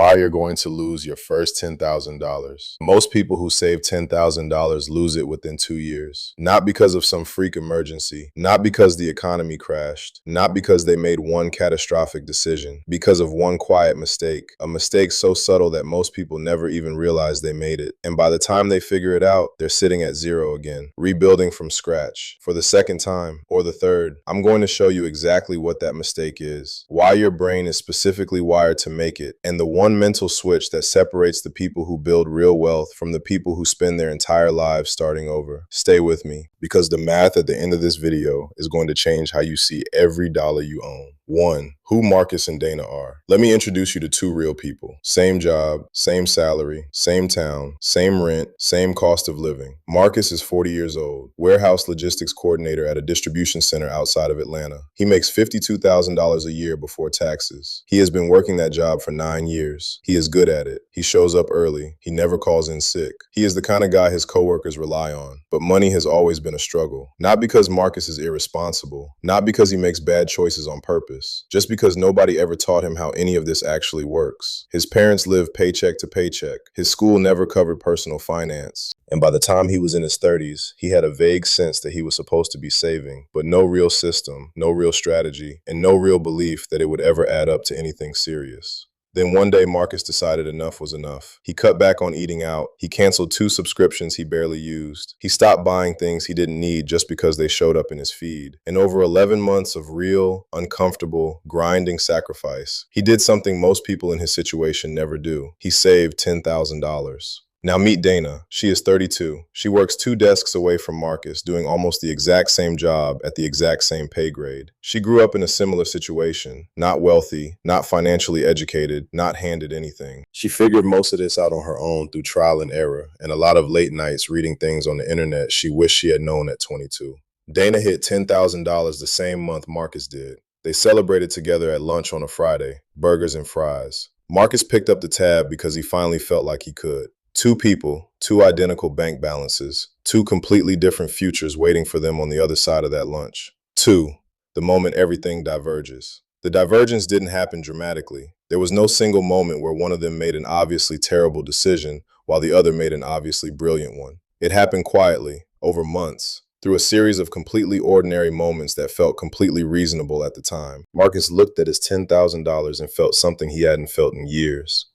why you're going to lose your first $10,000. Most people who save $10,000 lose it within 2 years. Not because of some freak emergency, not because the economy crashed, not because they made one catastrophic decision, because of one quiet mistake, a mistake so subtle that most people never even realize they made it. And by the time they figure it out, they're sitting at zero again, rebuilding from scratch. For the second time, or the third, I'm going to show you exactly what that mistake is, why your brain is specifically wired to make it, and the one mental switch that separates the people who build real wealth from the people who spend their entire lives starting over. Stay with me, because the math at the end of this video is going to change how you see every dollar you own. 1. Who Marcus and Dana are. Let me introduce you to two real people. Same job, same salary, same town, same rent, same cost of living. Marcus is 40 years old, warehouse logistics coordinator at a distribution center outside of Atlanta. He makes $52,000 a year before taxes. He has been working that job for 9 years. He is good at it. He shows up early. He never calls in sick. He is the kind of guy his coworkers rely on. But money has always been a struggle. Not because Marcus is irresponsible, not because he makes bad choices on purpose, just because nobody ever taught him how any of this actually works. His parents lived paycheck to paycheck. His school never covered personal finance. And by the time he was in his 30s, he had a vague sense that he was supposed to be saving, but no real system, no real strategy, and no real belief that it would ever add up to anything serious. Then one day, Marcus decided enough was enough. He cut back on eating out. He canceled 2 subscriptions he barely used. He stopped buying things he didn't need just because they showed up in his feed. And over 11 months of real, uncomfortable, grinding sacrifice, he did something most people in his situation never do. He saved $10,000. Now meet Dana. She is 32. She works 2 desks away from Marcus, doing almost the exact same job at the exact same pay grade. She grew up in a similar situation, not wealthy, not financially educated, not handed anything. She figured most of this out on her own through trial and error, and a lot of late nights reading things on the internet she wished she had known at 22. Dana hit $10,000 the same month Marcus did. They celebrated together at lunch on a Friday, burgers and fries. Marcus picked up the tab because he finally felt like he could. 2 people, 2 identical bank balances, 2 completely different futures waiting for them on the other side of that lunch. 2. The moment everything diverges. The divergence didn't happen dramatically. There was no single moment where one of them made an obviously terrible decision while the other made an obviously brilliant one. It happened quietly, over months, through a series of completely ordinary moments that felt completely reasonable at the time. Marcus looked at his $10,000 and felt something he hadn't felt in years.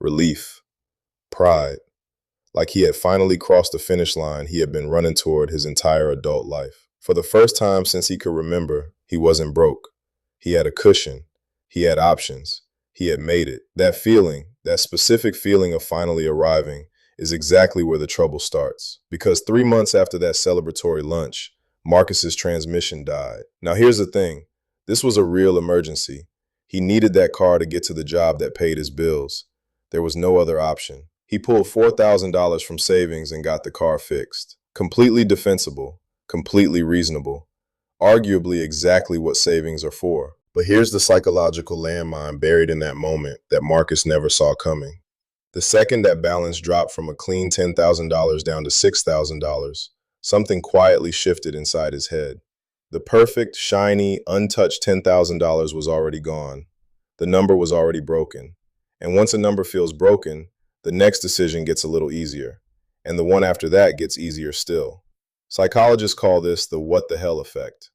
Relief. Pride. Like he had finally crossed the finish line he had been running toward his entire adult life. For the first time since he could remember, he wasn't broke. He had a cushion. He had options. He had made it. That feeling, that specific feeling of finally arriving, is exactly where the trouble starts. Because 3 months after that celebratory lunch, Marcus's transmission died. Now here's the thing. This was a real emergency. He needed that car to get to the job that paid his bills. There was no other option. He pulled $4,000 from savings and got the car fixed. Completely defensible, completely reasonable, arguably exactly what savings are for. But here's the psychological landmine buried in that moment that Marcus never saw coming. The second that balance dropped from a clean $10,000 down to $6,000, something quietly shifted inside his head. The perfect, shiny, untouched $10,000 was already gone. The number was already broken. And once a number feels broken, the next decision gets a little easier, and the one after that gets easier still. Psychologists call this the what the hell effect.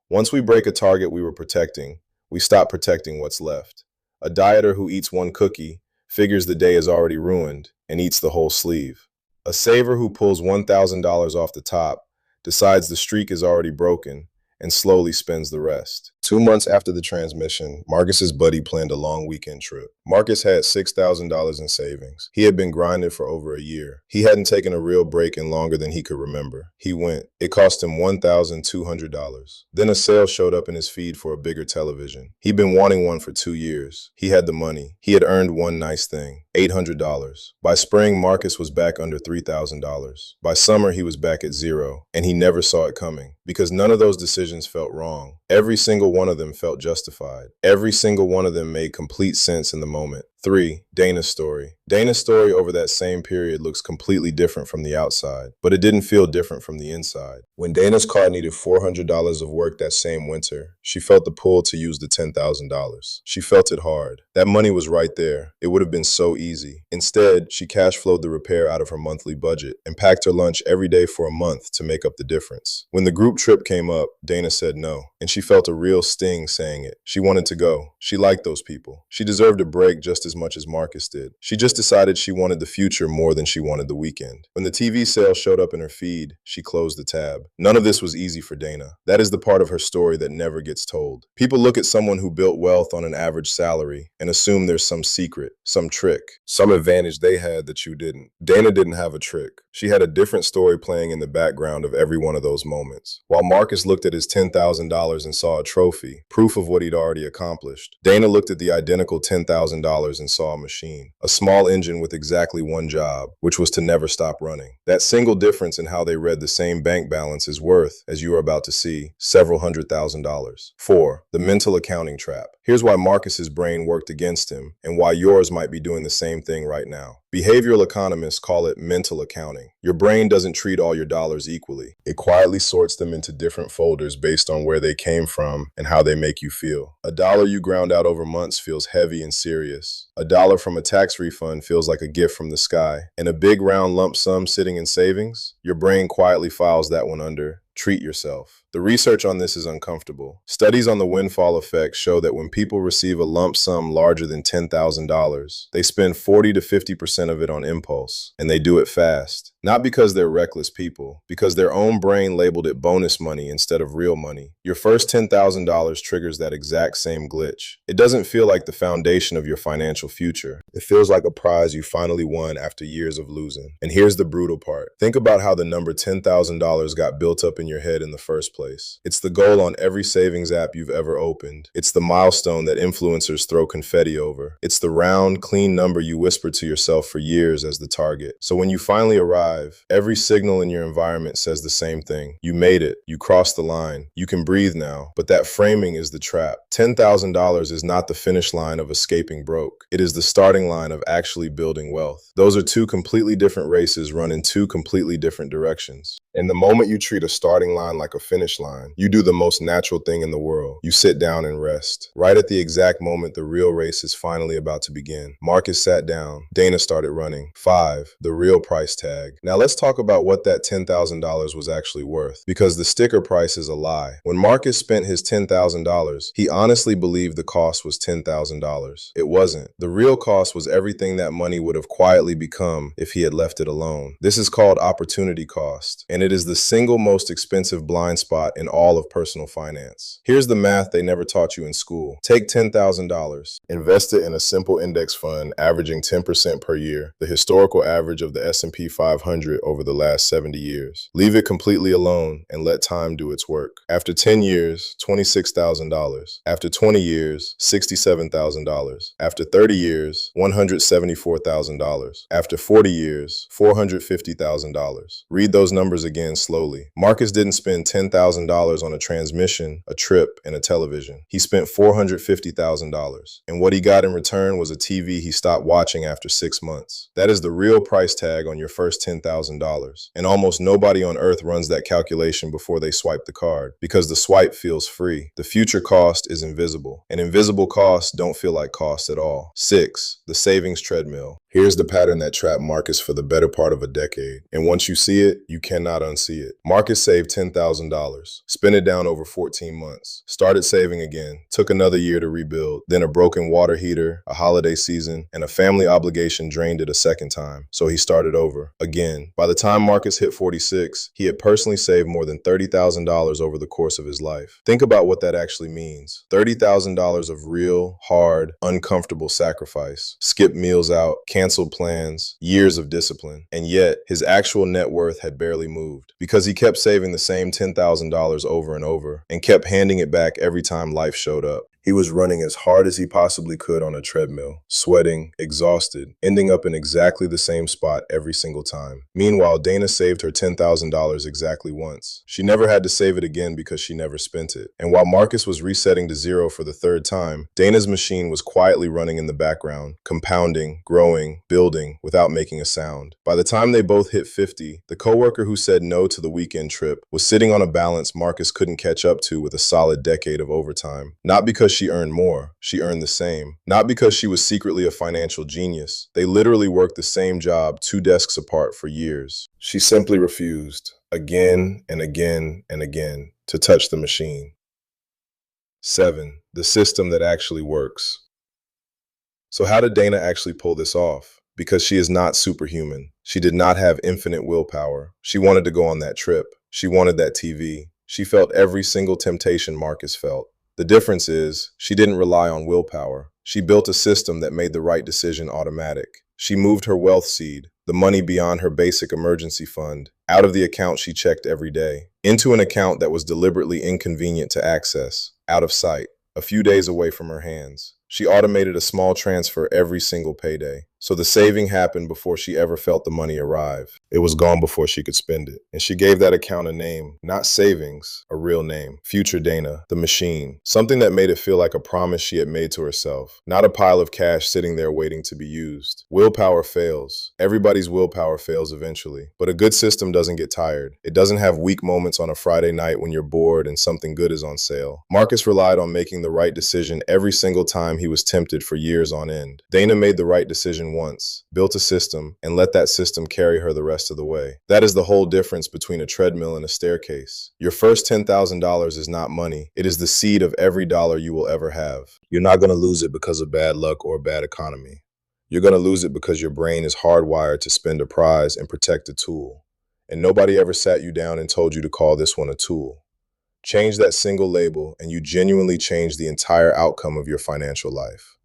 Once we break a target we were protecting, we stop protecting what's left. A dieter who eats 1 cookie figures the day is already ruined and eats the whole sleeve. A saver who pulls $1,000 off the top decides the streak is already broken and slowly spends the rest. 2 months after the transmission, Marcus's buddy planned a long weekend trip. Marcus had $6,000 in savings. He had been grinding for over a year. He hadn't taken a real break in longer than he could remember. He went. It cost him $1,200. Then a sale showed up in his feed for a bigger television. He'd been wanting one for 2 years. He had the money. He had earned one nice thing, $800. By spring, Marcus was back under $3,000. By summer, he was back at zero, and he never saw it coming because none of those decisions felt wrong. Every single one of them felt justified. Every single one of them made complete sense in the moment. 3. Dana's story. Dana's story over that same period looks completely different from the outside, but it didn't feel different from the inside. When Dana's car needed $400 of work that same winter, she felt the pull to use the $10,000. She felt it hard. That money was right there. It would have been so easy. Instead, she cash flowed the repair out of her monthly budget and packed her lunch every day for a month to make up the difference. When the group trip came up, Dana said no, and she felt a real sting saying it. She wanted to go. She liked those people. She deserved a break just as much as Marcus did. She just decided she wanted the future more than she wanted the weekend. When the TV sale showed up in her feed, she closed the tab. None of this was easy for Dana. That is the part of her story that never gets told. People look at someone who built wealth on an average salary and assume there's some secret, some trick, some advantage they had that you didn't. Dana didn't have a trick. She had a different story playing in the background of every one of those moments. While Marcus looked at his $10,000 and saw a trophy, proof of what he'd already accomplished, Dana looked at the identical $10,000 and saw a machine, a small engine with exactly one job, which was to never stop running. That single difference in how they read the same bank balance is worth, as you are about to see, several $100,000. 4. The mental accounting trap. Here's why Marcus's brain worked against him and why yours might be doing the same thing right now. Behavioral economists call it mental accounting. Your brain doesn't treat all your dollars equally. It quietly sorts them into different folders based on where they came from and how they make you feel. A dollar you ground out over months feels heavy and serious. A dollar from a tax refund feels like a gift from the sky. And a big round lump sum sitting in savings, your brain quietly files that one under treat yourself. The research on this is uncomfortable. Studies on the windfall effect show that when people receive a lump sum larger than $10,000, they spend 40 to 50% of it on impulse, and they do it fast. Not because they're reckless people, because their own brain labeled it bonus money instead of real money. Your first $10,000 triggers that exact same glitch. It doesn't feel like the foundation of your financial future. It feels like a prize you finally won after years of losing. And here's the brutal part. Think about how the number $10,000 got built up in your head in the first place. It's the goal on every savings app you've ever opened. It's the milestone that influencers throw confetti over. It's the round, clean number you whispered to yourself for years as the target. So when you finally arrive, every signal in your environment says the same thing. You made it. You crossed the line. You can breathe now. But that framing is the trap. $10,000 is not the finish line of escaping broke. It is the starting line of actually building wealth. Those are two completely different races run in two completely different directions. And the moment you treat a starting line like a finish line, you do the most natural thing in the world. You sit down and rest. Right at the exact moment the real race is finally about to begin. Marcus sat down. Dana started running. 5. The real price tag. Now let's talk about what that $10,000 was actually worth, because the sticker price is a lie. When Marcus spent his $10,000, he honestly believed the cost was $10,000. It wasn't. The real cost was everything that money would have quietly become if he had left it alone. This is called opportunity cost, and it is the single most expensive blind spot in all of personal finance. Here's the math they never taught you in school. Take $10,000, invest it in a simple index fund averaging 10% per year, the historical average of the S&P 500 over the last 70 years. Leave it completely alone and let time do its work. After 10 years, $26,000. After 20 years, $67,000. After 30 years, $174,000. After 40 years, $450,000. Read those numbers again slowly. Marcus didn't spend $10,000 on a transmission, a trip, and a television. He spent $450,000. And what he got in return was a TV he stopped watching after 6 months. That is the real price tag on your first $10,000. And almost nobody on earth runs that calculation before they swipe the card, because the swipe feels free. The future cost is invisible, and invisible costs don't feel like costs at all. 6. The savings treadmill. Here's the pattern that trapped Marcus for the better part of a decade. And once you see it, you cannot unsee it. Marcus saved $10,000, spent it down over 14 months, started saving again, took another year to rebuild, then a broken water heater, a holiday season, and a family obligation drained it a second time. So he started over again. By the time Marcus hit 46, he had personally saved more than $30,000 over the course of his life. Think about what that actually means. $30,000 of real, hard, uncomfortable sacrifice. Skipped meals out, canceled plans, years of discipline. And yet, his actual net worth had barely moved, because he kept saving the same $10,000 over and over and kept handing it back every time life showed up. He was running as hard as he possibly could on a treadmill, sweating, exhausted, ending up in exactly the same spot every single time. Meanwhile, Dana saved her $10,000 exactly once. She never had to save it again because she never spent it. And while Marcus was resetting to zero for the third time, Dana's machine was quietly running in the background, compounding, growing, building, without making a sound. By the time they both hit 50, the coworker who said no to the weekend trip was sitting on a balance Marcus couldn't catch up to with a solid decade of overtime. Not because she earned more, she earned the same. Not because she was secretly a financial genius. They literally worked the same job 2 desks apart for years. She simply refused, again and again and again, to touch the machine. 7. The system that actually works. So how did Dana actually pull this off? Because she is not superhuman. She did not have infinite willpower. She wanted to go on that trip. She wanted that TV. She felt every single temptation Marcus felt. The difference is, she didn't rely on willpower. She built a system that made the right decision automatic. She moved her wealth seed, the money beyond her basic emergency fund, out of the account she checked every day, into an account that was deliberately inconvenient to access, out of sight, a few days away from her hands. She automated a small transfer every single payday. So the saving happened before she ever felt the money arrive. It was gone before she could spend it. And she gave that account a name, not savings, a real name. Future Dana, the machine. Something that made it feel like a promise she had made to herself, not a pile of cash sitting there waiting to be used. Willpower fails. Everybody's willpower fails eventually. But a good system doesn't get tired. It doesn't have weak moments on a Friday night when you're bored and something good is on sale. Marcus relied on making the right decision every single time he was tempted for years on end. Dana made the right decision once, built a system, and let that system carry her the rest of the way. That is the whole difference between a treadmill and a staircase. Your first $10,000 is not money. It is the seed of every dollar you will ever have. You're not going to lose it because of bad luck or a bad economy. You're going to lose it because your brain is hardwired to spend a prize and protect a tool. And nobody ever sat you down and told you to call this one a tool. Change that single label and you genuinely change the entire outcome of your financial life.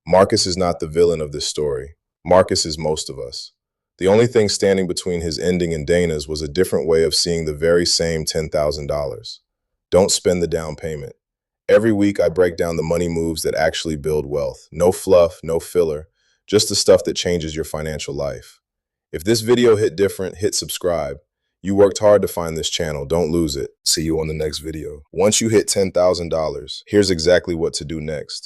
Marcus is not the villain of this story. Marcus is most of us. The only thing standing between his ending and Dana's was a different way of seeing the very same $10,000. Don't spend the down payment. Every week I break down the money moves that actually build wealth. No fluff, no filler, just the stuff that changes your financial life. If this video hit different, hit subscribe. You worked hard to find this channel. Don't lose it. See you on the next video. Once you hit $10,000, here's exactly what to do next.